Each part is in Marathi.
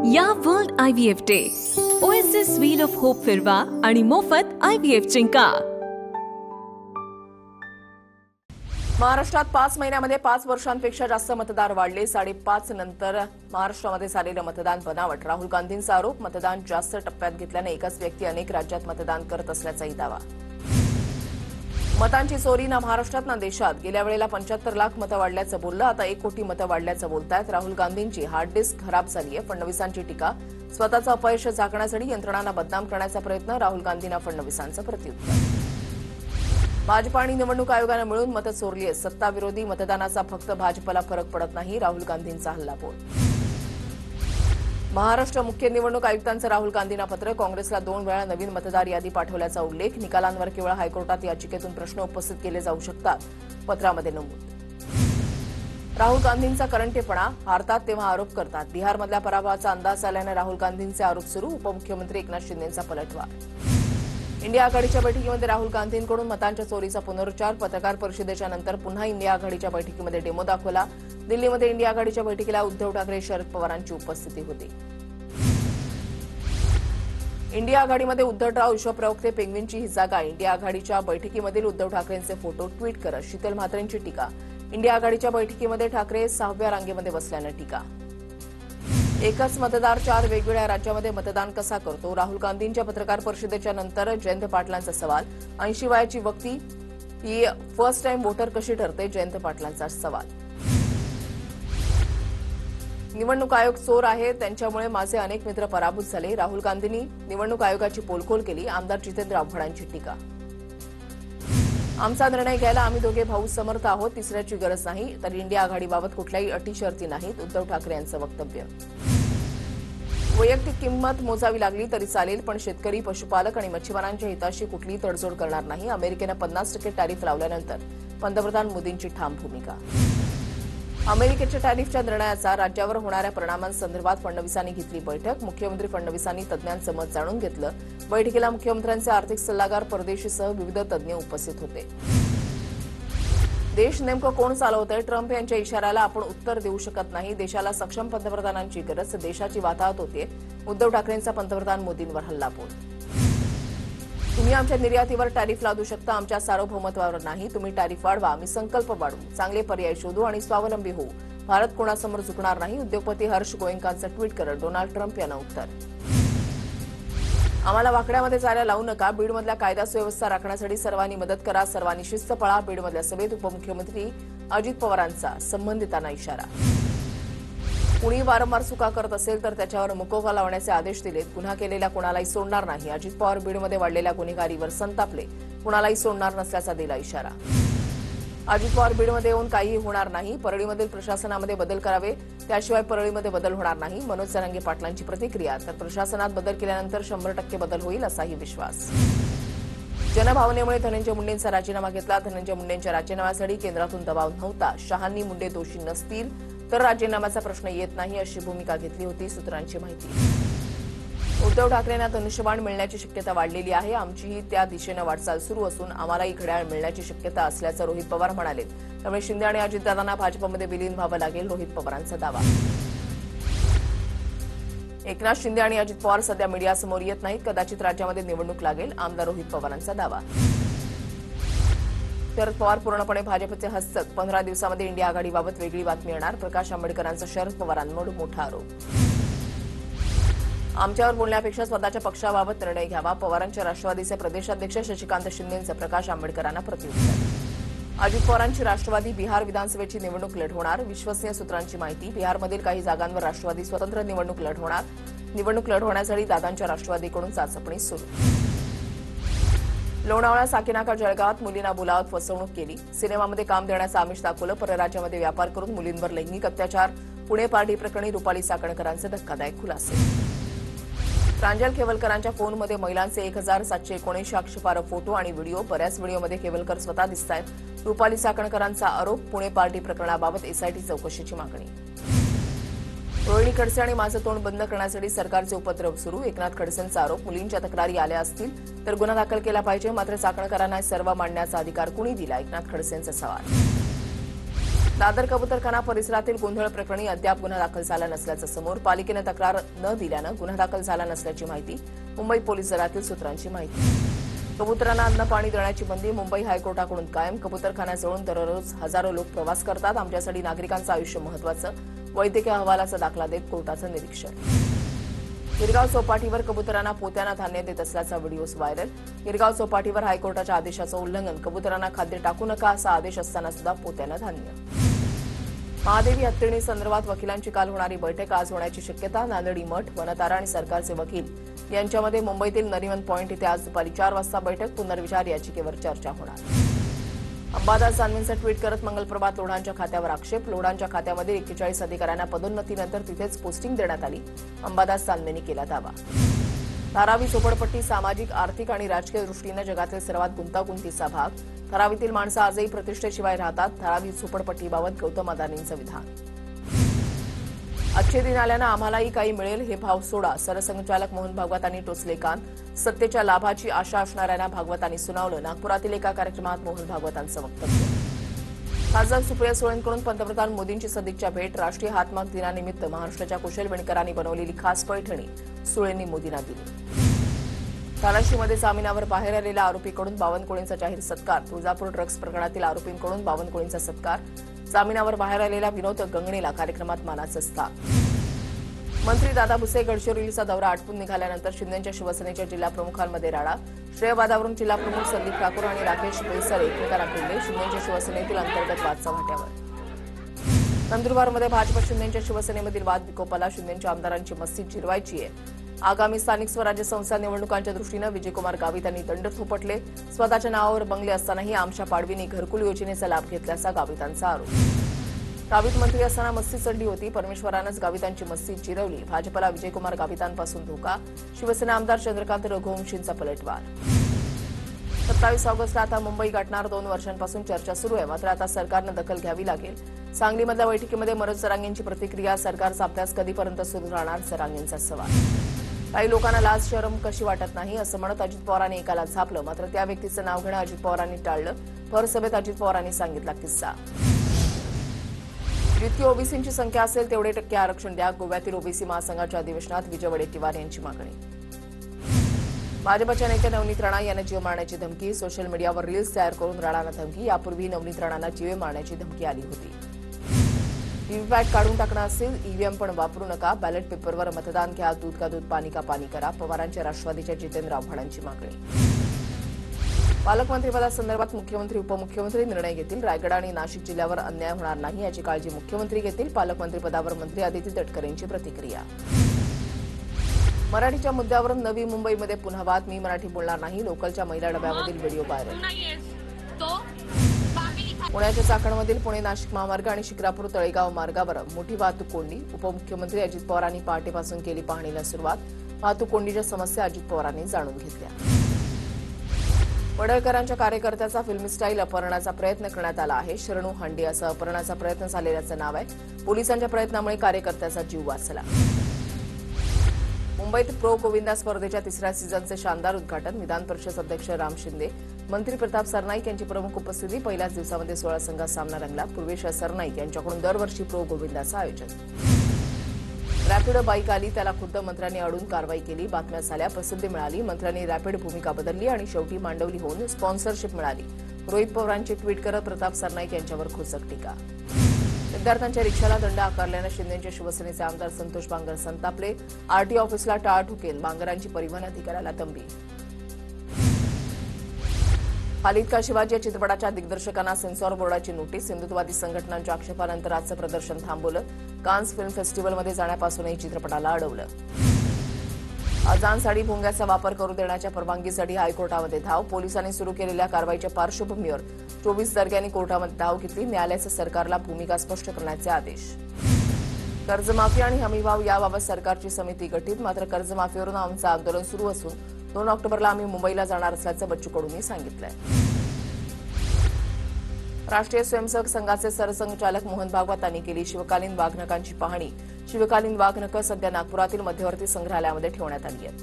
या world IVF day OSS wheel of hope फिरवा आणि मोफत IVF जिंका। महाराष्ट्रात 5 महिन्यामध्ये 5 वर्षांपेक्षा जास्त मतदार वाढले। 5.5 नंतर महाराष्ट्रामध्ये झालेलं मतदान बनावट। राहुल गांधींचा आरोप, मतदान जास्त टप्प्यात घेतल्याने एकच व्यक्ती अनेक राज्यात मतदान करत असल्याचाही दावा। मतांची चोरी ना महाराष्ट्रात ना देशात। गेल्या वेळेला 75 लाख मतं वाढल्याचं बोललं, आता 1 कोटी मतं वाढल्याचं बोलतायत। राहुल गांधींची हार्ड डिस्क खराब झालीय, फडणवीसांची टीका। स्वतःचं अपयश झाकण्यासाठी यंत्रणांना बदनाम करण्याचा प्रयत्न, राहुल गांधींना फडणवीसांचं प्रत्युत्तर। भाजपा आणि निवडणूक आयोगानं मिळून मतं चोरली आहेत। सत्ताविरोधी मतदानाचा फक्त भाजपला फरक पडत नाही, राहुल गांधींचा हल्लाबोल। महाराष्ट्र मुख्य निवडणूक आयुक्तांचं राहुल गांधींना पत्र, काँग्रेसला 2 वेळा नवीन मतदार यादी पाठवल्याचा उल्लेख। निकालांवर केवळ हायकोर्टात याचिकेतून प्रश्न उपस्थित केले जाऊ शकतात, पत्रामध्ये नमूद। राहुल गांधींचा करंटेपणा, हारतात तेव्हा आरोप करतात। बिहारमधल्या पराभवाचा अंदाज आल्यानं राहुल गांधींचे आरोप सुरू। उपमुख्यमंत्री एकनाथ शिंदेंचा पलटवार। इंडिया आघाडीच्या बैठकीमध्ये राहुल गांधींकडून मतांच्या चोरीचा पुनरुच्चार। पत्रकार परिषदेच्या नंतर पुन्हा इंडिया आघाडीच्या बैठकीमध्ये डेमो दाखवला। दिल्लीमध्ये इंडिया आघाडीच्या बैठकीला उद्धव ठाकरे, शरद पवारांची उपस्थिती होती। इंडिया आघाडीमध्ये उद्धवराव विश्वप्रवक्ते पेंग्विनची ही जागा। इंडिया आघाडीच्या बैठकीमधील उद्धव ठाकरेंचे फोटो ट्विट करत शीतल म्हात्रेंची टीका। इंडिया आघाडीच्या बैठकीमध्ये ठाकरे 6व्या रांगेमध्ये बसल्यानं टीका। एकच मतदार 4 वेगवेगळ्या राज्यामध्ये मतदान कसा करतो? राहुल गांधींच्या पत्रकार परिषदेच्या नंतर जयंत पाटलांचा सवाल। 80 वयाची व्यक्ती ही फर्स्ट टाइम वोटर कशी ठरते? जयंत पाटलांचा सवाल। निवडणूक आयोग चोर आहे, त्यांच्यामुळे माझे अनेक मित्र पराभूत झाले। राहुल गांधींनी निवडणूक आयोगाची पोलखोल केली। आमदार जितेंद्र आव्हाडांची टीका। आमचा निर्णय घ्यायला आम्ही दोघे भाऊ समर्थ आहोत, तिसऱ्याची गरज नाही। तर इंडिया आघाडीबाबत कुठल्याही अटी शर्ती नाहीत, उद्धव ठाकरे यांचं वक्तव्य। वैयक्तिक किंमत मोजावी लागली तरी चालेल, पण शेतकरी, पशुपालक आणि मच्छीमारांच्या हिताशी कुठलीही तडजोड करणार नाही। अमेरिकेनं 50% टॅरिफ लावल्यानंतर पंतप्रधान मोदींची ठाम भूमिका। अमेरिकेच्या टॅरिफच्या निर्णयाचा राज्यावर होणाऱ्या परिणामांसंदर्भात फडणवीसांनी घेतली बैठक। मुख्यमंत्री फडणवीसांनी तज्ज्ञांचं मत जाणून घेतलं। बैठकीला मुख्यमंत्र्यांचे आर्थिक सल्लागार, परदेशीसह विविध तज्ज्ञ उपस्थित होते। देश नेमकं कोण चालवतंय? ट्रम्प यांच्या इशाऱ्याला आपण उत्तर देऊ शकत नाही। देशाला सक्षम पंतप्रधानांची गरज, देशाची वाताहत होते। उद्धव ठाकरेंचा पंतप्रधान मोदींवर हल्लाबोल। तुम्ही आमच्या निर्यातीवर टॅरिफ लादू शकता, आमच्या सार्वभौमत्वावर नाही। तुम्ही टॅरिफ वाढवा, आम्ही संकल्प वाढवू, चांगले पर्याय शोधू आणि स्वावलंबी होऊ। भारत कोणासमोर झुकणार नाही। उद्योगपती हर्ष गोयंकांचं ट्विट करत डोनाल्ड ट्रम्प यांना उत्तर। आम्हाला वाकड्यामध्ये जायला लावू नका। बीडमधल्या कायदा सुव्यवस्था राखण्यासाठी सर्वांनी मदत करा, सर्वांनी शिस्त पाळा। बीडमधल्या सभेत उपमुख्यमंत्री अजित पवारांचा संबंधितांना इशारा। कुणी वारंवार चुका करत असेल तर त्याच्यावर मुकोबा लावण्याचे आदेश दिलेत। गुन्हा केलेल्या कुणालाही सोडणार नाही। अजित पवार बीडमध्ये वाढलेल्या गुन्हेगारीवर संतापले, कुणालाही सोडणार नसल्याचा दिला इशारा। अजित पवार बीडमध्ये येऊन काहीही होणार नाही, परळीमधील प्रशासनामध्ये बदल करावे, त्याशिवाय परळीमध्ये बदल होणार नाही। मनोज जरांगे पाटलांची प्रतिक्रिया, तर प्रशासनात बदल केल्यानंतर 100% बदल होईल असाही विश्वास। जनभावनेमुळे धनंजय मुंडेंचा राजीनामा घेतला। धनंजय मुंडेंच्या राजीनाम्यासाठी केंद्रातून दबाव नव्हता। शहांनी मुंडे दोषी नसतील तर राजीनाम्याचा प्रश्न येत नाही, अशी भूमिका घेतली होती, सूत्रांची माहिती। उद्धव ठाकरेंना धनुष्यबाण मिळण्याची शक्यता वाढलेली आहे। आमचीही त्या दिशेनं वाटचाल सुरू असून आम्हालाही घड्याळ मिळण्याची शक्यता असल्याचं रोहित पवार म्हणाले। त्यामुळे शिंदे आणि अजितदादांना भाजपमध्ये विलीन व्हावं लागेल, रोहित पवारांचा दावा। एकनाथ शिंदे आणि अजित पवार सध्या मीडियासमोर येत नाहीत, कदाचित राज्यामध्ये निवडणूक लागेल, आमदार रोहित पवारांचा दावा। शरद पवार पूर्णपणे भाजपचे हस्तक, 15 दिवसामध्ये इंडिया आघाडीबाबत वेगळी बातमी येणार। प्रकाश आंबेडकरांचा शरद पवारांवर मोठा आरोप। आमच्यावर बोलण्यापेक्षा स्वतःच्या पक्षाबाबत निर्णय घ्यावा, पवारांच्या राष्ट्रवादीचे प्रदेशाध्यक्ष शशिकांत शिंदेंचं प्रकाश आंबेडकरांना प्रत्युत्तर। अजित पवारांची राष्ट्रवादी बिहार विधानसभेची निवडणूक लढवणार, विश्वसनीय सूत्रांची माहिती। बिहारमधील काही जागांवर राष्ट्रवादी स्वतंत्र निवडणूक लढवणार। निवडणूक लढवण्यासाठी दादांच्या राष्ट्रवादीकडून चाचपणी सुरू। लोणावळा, साकीनाका, जळगावात मुलींना बोलावत फसवणूक केली। सिनेमामध्ये काम देण्याचं आमिष दाखवलं, परराज्यामध्ये व्यापार करून मुलींवर लैंगिक अत्याचार। पुणे पार्टी प्रकरणी रुपाली चाकणकरांचे धक्कादायक खुलासे। प्रांजल केवलकरांच्या फोनमध्ये महिलांचे 1779 आक्षेपार्ह फोटो आणि व्हिडिओ। बऱ्याच व्हिडिओमध्ये केवलकर स्वतः दिसतायत। रुपाली चाकणकरांचा आरोप, पुणे पार्टी प्रकरणाबाबत एसआयटी चौकशीची मागणी। रोहिणी खडसे आणि माझं तोंड बंद करण्यासाठी सरकारचे उपद्रव सुरू। एकनाथ खडसेंचा आरोप, मुलींच्या तक्रारी आल्या असतील तर गुन्हा दाखल केला पाहिजे, मात्र चाकणकरांना सर्व मांडण्याचा अधिकार कुणी दिला? एकनाथ खडसेंचा सवाल। दादर कबूतरखाना परिसरातील गोंधळ प्रकरणी अद्याप गुन्हा दाखल झाला नसल्याचं समोर. पालिकेनं तक्रार न दिल्यानं गुन्हा दाखल झाला नसल्याची माहिती मुंबई पोलीस दलातील सूत्रांची माहिती. कबुतरांना अन्न पाणी देण्याची बंदी मुंबई हायकोर्टाकडून कायम. कबूतरखान्याजवळून दररोज हजारो लोक प्रवास करतात. आमच्यासाठी नागरिकांचं आयुष्य महत्त्वाचं. वैद्यकीय अहवालाचा दाखला देत कोर्टाचं निरीक्षण. गिरगाव चौपाटीवर कबुतरांना पोत्यानं धान्य देत असल्याचा व्हिडिओ व्हायरल. गिरगाव चौपाटीवर हायकोर्टाच्या आदेशाचं उल्लंघन. कबुतरांना खाद्य टाकू नका असा आदेश असताना सुद्धा पोत्यानं धान्य. महादेवी हत्येणी संदर्भात वकिलांची काल होणारी बैठक आज होण्याची शक्यता. नांदेडी मठ, वनतारा आणि सरकारचे वकील यांच्यामध्ये मुंबईतील नरिमन पॉइंट इथे आज दुपारी 4 वाजता बैठक. पुनर्विचार याचिकेवर चर्चा होणार. अंबादास दानवेंचं ट्विट करत मंगलप्रभात लोढांच्या खात्यावर आक्षेप. लोढांच्या खात्यामध्ये 41 अधिकाऱ्यांना पदोन्नतीनंतर तिथेच पोस्टिंग देण्यात आली. अंबादास दानवेंनी केला दावा. धारावी झोपडपट्टी सामाजिक, आर्थिक आणि राजकीय दृष्टीनं जगातील सर्वात गुंतागुंतीचा भाग. धारावीतील माणसं आजही प्रतिष्ठेशिवाय राहतात. धारावी झोपडपट्टीबाबत गौतम अदानींचं विधान. अच्छे दिन आल्यानं आम्हालाही काही मिळेल हे भाव सोडा. सरसंघचालक मोहन भागवतांनी टोचले कान. सत्तेच्या लाभाची आशा असणाऱ्यांना भागवतांनी सुनावलं. नागपुरातील एका कार्यक्रमात मोहन भागवतांचं वक्तव्य. खासदार सुप्रिया सुळेंकडून पंतप्रधान मोदींची सदिच्छा भेट. राष्ट्रीय हातमाग दिनानिमित्त महाराष्ट्राच्या कुशल विणकरांनी बनवलेली खास पैठणी सुळेंनी मोदींना दिली. धाराशिवमध्ये जामिनावर बाहेर आलेल्या आरोपीकडून बावनकुळेंचा जाहीर सत्कार. तुळजापूर ड्रग्ज प्रकरणातील आरोपींकडून बावनकुळेंचा सत्कार. जामिनावर बाहेर आलेल्या विनोद गंगणेला कार्यक्रमात मानाचं स्थान. मंत्री दादा भुसे गडचिरोलीचा दौरा आटपून निघाल्यानंतर शिंदेच्या शिवसेनेच्या जिल्हाप्रमुखांमध्ये राडा. श्रेयवादावरून जिल्हाप्रमुख संदीप ठाकूर आणि राकेश बैसर एकमेकांना भिडले. शिंदेच्या शिवसेनेतील अंतर्गत वाद चव्हाट्यावर. नंदुरबारमध्ये भाजप शिंदेच्या शिवसेनेमधील वाद विकोपाला. शिंदेच्या आमदारांची मस्ती जिरवायची आहे. आगामी स्थानिक स्वराज्य संस्था निवडणुकांच्या दृष्टीनं विजयकुमार गावित यांनी दंड थोपटले. स्वतःच्या नावावर बंगले असतानाही आमच्या पाडवींनी घरकुल योजनेचा लाभ घेतल्याचा गावितांचा आरोप. गावित मंत्री असताना मस्ती चढली होती. परमेश्वरानंच गावितांची मस्ती जिरवली. भाजपला विजयकुमार गावितांपासून धोका. शिवसेना आमदार चंद्रकांत रघुवंशींचा पलटवार. 27 ऑगस्टला आता मुंबई गाठणार. 2 वर्षांपासून चर्चा सुरू आहे. मात्र आता सरकारनं दखल घ्यावी लागेल. सांगलीमधल्या बैठकीमध्ये मनोज जरांगेंची प्रतिक्रिया. सरकारचा अभ्यास कधीपर्यंत सुरू राहणार, जरांगेंचा सवाल. काही लोकांना लाज शरम कशी वाटत नाही असं म्हणत अजित पवारांनी एकाला झापलं. मात्र त्या व्यक्तीचं नाव घेणं अजित पवारांनी टाळलं. भर सभेत अजित पवारांनी सांगितला किस्सा. जितकी ओबीसींची संख्या असेल तेवढे टक्के आरक्षण द्या. गोव्यातील ओबीसी महासंघाच्या अधिवेशनात विजय वडेट्टीवार यांची मागणी. भाजपच्या नेत्या नवनीत राणा यांना जीव मारण्याची धमकी. सोशल मीडियावर रील्स तयार करून राणांना धमकी. यापूर्वी नवनीत राणांना जीव मारण्याची धमकी आली होती. व्हीव्हीपॅट काढून टाकणं असेल, ईव्हीएम पण वापरू नका. बॅलेट पेपरवर मतदान घ्या. दूध का दूध, पाणी का पाणी करा. पवारांच्या राष्ट्रवादीच्या जितेंद्र आव्हाडांची मागणी. पालकमंत्रीपदासंदर्भात मुख्यमंत्री उपमुख्यमंत्री निर्णय घेतील. रायगड आणि नाशिक जिल्ह्यावर अन्याय होणार नाही याची काळजी मुख्यमंत्री घेतील. पालकमंत्रीपदावर मंत्री आदिती तटकरेंची प्रतिक्रिया. मराठीच्या मुद्द्यावरून नवी मुंबईमध्ये पुन्हा वाद. मी मराठी बोलणार नाही. लोकलच्या महिला डब्यामधील व्हिडिओ व्हायरल. पुण्याच्या चाकणमधील पुणे नाशिक महामार्ग आणि शिक्रापूर तळेगाव मार्गावर मोठी वाहतूक कोंडी. उपमुख्यमंत्री अजित पवारांनी पहाटेपासून केली पाहणीला सुरुवात. वाहतूक कोंडीच्या समस्या अजित पवारांनी जाणून घेतल्या. पडळकरांच्या कार्यकर्त्याचा फिल्मी स्टाईल अपहरणाचा प्रयत्न करण्यात आला आहे. शरणू हांडे असं अपहरणाचा प्रयत्न झालेल्याचं नाव आहे. पोलिसांच्या प्रयत्नामुळे कार्यकर्त्याचा जीव वाचला. मुंबईत प्रो गोविंदा स्पर्धेच्या 3ऱ्या सीझनचे शानदार उद्घाटन. विधान परिषद अध्यक्ष राम शिंदे, मंत्री प्रताप सरनाईक यांची प्रमुख उपस्थिती. पहिल्याच दिवसामध्ये 16 संघात सामना रंगला. पूर्वेश सरनाईक यांच्याकडून दरवर्षी प्रो गोविंदाचं आयोजन. रॅपिड बाईक आली, त्याला खुद्द मंत्र्यांनी अडून कारवाई केली. बातम्या झाल्या, प्रसिद्धी मिळाली. मंत्र्यांनी रॅपिड भूमिका बदलली आणि शेवटी मांडवली होऊन स्पॉन्सरशिप मिळाली. रोहित पवारांची ट्विट करत प्रताप सरनाईक यांच्यावर खोचक टीका. विद्यार्थ्यांच्या रिक्षाला दंड आकारल्यानं शिंदेच्या शिवसेनेचे आमदार संतोष बांगर संतापले. आरटी ऑफिसला टाळ ठोकेल. बांगरांची परिवहन अधिकाऱ्याला तंबी. हालीत का शिवाजी या चित्रपटाच्या दिग्दर्शकांना सेन्सॉर बोर्डाची नोटीस. हिंदुत्ववादी संघटनांच्या आक्षेपानंतर आजचं प्रदर्शन थांबवलं. कान्स फिल्म फेस्टिव्हलमध्ये जाण्यापासूनही चित्रपटाला अडवलं. अजानसाठी भोंग्याचा वापर करू देण्याच्या परवानगीसाठी हायकोर्टामध्ये धाव. पोलिसांनी सुरू केलेल्या कारवाईच्या पार्श्वभूमीवर 24 दर्ग्यांनी कोर्टामध्ये धाव घेतली. न्यायालयाचं सरकारला भूमिका स्पष्ट करण्याचे आदेश. कर्जमाफी आणि हमीभाव याबाबत सरकारची समिती गठीत. मात्र कर्जमाफीवरून आमचं आंदोलन सुरू असून 2 ऑक्टोबरला आम्ही मुंबईला जाणार असल्याचं बच्चू कडूंनी सांगितलंय. राष्ट्रीय स्वयंसेवक संघाचे सरसंघचालक मोहन भागवतांनी केली शिवकालीन वाघनखांची पाहणी. शिवकालीन वाघनखं सध्या नागपुरातील मध्यवर्ती संग्रहालयामध्ये ठेवण्यात आली आहेत.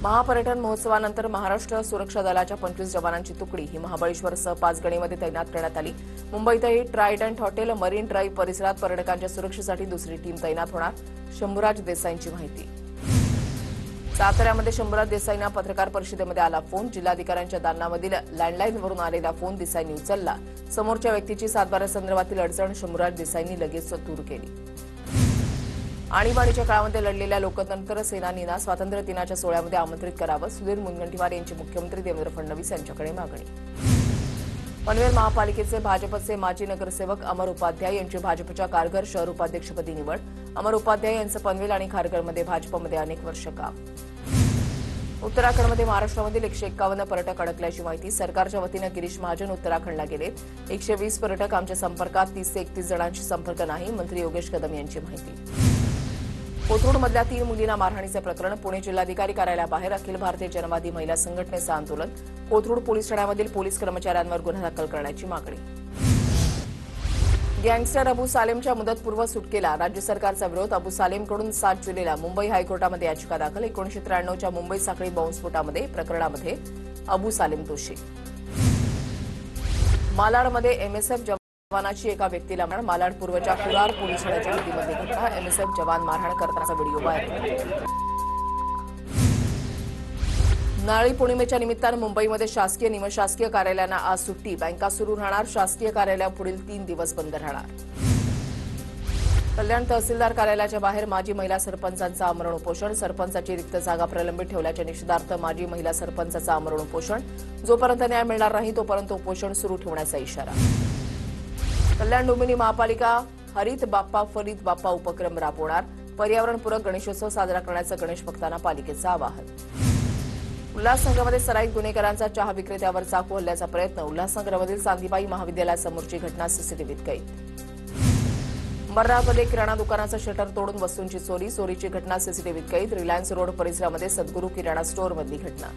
महापर्यटन महोत्सवानंतर महाराष्ट्र सुरक्षा दलाच्या 25 जवानांची तुकडी ही महाबळेश्वरसह 5 गणीमध्ये तैनात करण्यात आली. मुंबईतही ट्रायडंट हॉटेल मरीन ड्राईव्ह परिसरात पर्यटकांच्या सुरक्षेसाठी दुसरी टीम तैनात होणार. शंभूराज देसाईंची माहिती. साताऱ्यामध्ये शंभूराज देसाईंना पत्रकार परिषदेमध्ये आला फोन. जिल्हाधिकाऱ्यांच्या दालनामधील लँडलाईनवरून आलेला फोन देसाईंनी उचलला. समोरच्या व्यक्तीची सातबाऱ्यासंदर्भातील अडचण शंभूराज देसाईंनी लगेच दूर केली. आणीबाणीच्या काळामध्ये लढलेल्या लोकतंत्र सेनानींना स्वातंत्र्य दिनाच्या सोहळ्यामध्ये आमंत्रित करावं. सुधीर मुनगंटीवार यांची मुख्यमंत्री देवेंद्र फडणवीस यांच्याकडे मागणी. पनवेल महापालिकेचे भाजपचे माजी नगरसेवक अमर उपाध्याय यांची भाजपच्या कारगर शहर उपाध्यक्षपदी निवड. अमर उपाध्याय यांचं पनवेल आणि खारघरमध्ये भाजपमध्ये अनेक वर्ष काम. उत्तराखंडमध्ये महाराष्ट्रामधील 151 पर्यटक अडकल्याची माहिती. सरकारच्या वतीनं गिरीश महाजन उत्तराखंडला गेलेत. 120 पर्यटक आमच्या संपर्कात, 30 ते 31 जणांशी संपर्क नाही. मंत्री योगेश कदम यांची माहिती. कोथरूडमधल्या 3 मुलींना मारहाणीचे प्रकरण. पुणे जिल्हाधिकारी कार्यालयाबाहेर अखिल भारतीय जनवादी महिला संघटनेचं आंदोलन. कोथरूड पोलीस ठाण्यामधील पोलीस कर्मचाऱ्यांवर गुन्हा दाखल करण्याची मागणी. गँगस्टर अबू सालेमच्या मुदतपूर्व सुटकेला राज्य सरकारचा विरोध. अबू सालेमकडून 7 जुलैला मुंबई हायकोर्टामध्ये याचिका दाखल. 1993च्या मुंबई साखळी बॉम्बस्फोटामध्ये प्रकरणामध्ये अबू सालेम दोषी. मालाडमध्ये एमएसएफ जवानाची एका व्यक्तीला मारहाण. मालाड पूर्वच्या कुरार पोलीस ठाण्याच्या हद्दीमधली घटना. एमएसएफ जवान मारहाण करतानाचा व्हिडिओ व्हायरल. नारळी पौर्णिमेच्या निमित्तानं मुंबईमध्ये शासकीय निमशासकीय कार्यालयांना आज सुट्टी. बँका सुरू राहणार. शासकीय कार्यालय पुढील 3 दिवस बंद राहणार. कल्याण तहसीलदार कार्यालयाच्या बाहेर माजी महिला सरपंचांचं आमरण उपोषण. सरपंचाची रिक्त जागा प्रलंबित ठेवल्याच्या निषेधार्थ माजी महिला सरपंचाचं आमरण उपोषण. जोपर्यंत न्याय मिळणार नाही तोपर्यंत उपोषण सुरू ठेवण्याचा इशारा. कल्याण डोंबिवली महापालिका हरित बाप्पा फलित बाप्पा उपक्रम राबवणार. पर्यावरणपूरक गणेशोत्सव साजरा करण्याचं गणेश भक्तांना पालिकेचं आवाहन. उल्हासनगरमध्ये सराईत गुन्हेगारांचा चहा विक्रेत्यावर चाकू हल्ल्याचा प्रयत्न. उल्हासनगरमधील चांदीबाई महाविद्यालयासमोरची घटना सीसीटीव्हीत कैद. अंबरनाथमध्ये किराणा दुकानाचं शटर तोडून वस्तूंची चोरी. चोरीची घटना सीसीटीव्हीत कैद. रिलायन्स रोड परिसरामध्ये सद्गुरू किराणा स्टोअरमधली घटना.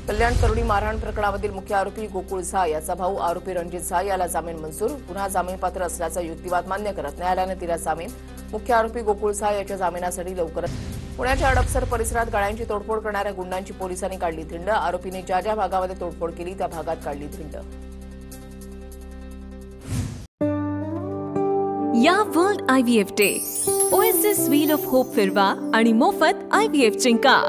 कल्याण तरुणी मारहाण प्रकरणामधील मुख्य आरोपी गोकुळ झा याचा भाऊ आरोपी रणजित झा याला जामीन मंजूर. गुन्हा जामीनपात्र असल्याचा युक्तिवाद मान्य करत न्यायालयानं दिला जामीन. मुख्य आरोपी गोकुळ झा याच्या जामिनासाठी लवकरच. पुण्याच्या हडपसर परिसरात गाड्यांची तोडफोड करणाऱ्या गुंडांची पोलिसांनी काढली धिंड. आरोपीने ज्या ज्या भागामध्ये तोडफोड केली त्या भागात काढली धिंड. या world IVF day OSS wheel of hope फिरवा आणि मोफत IVF जिंका.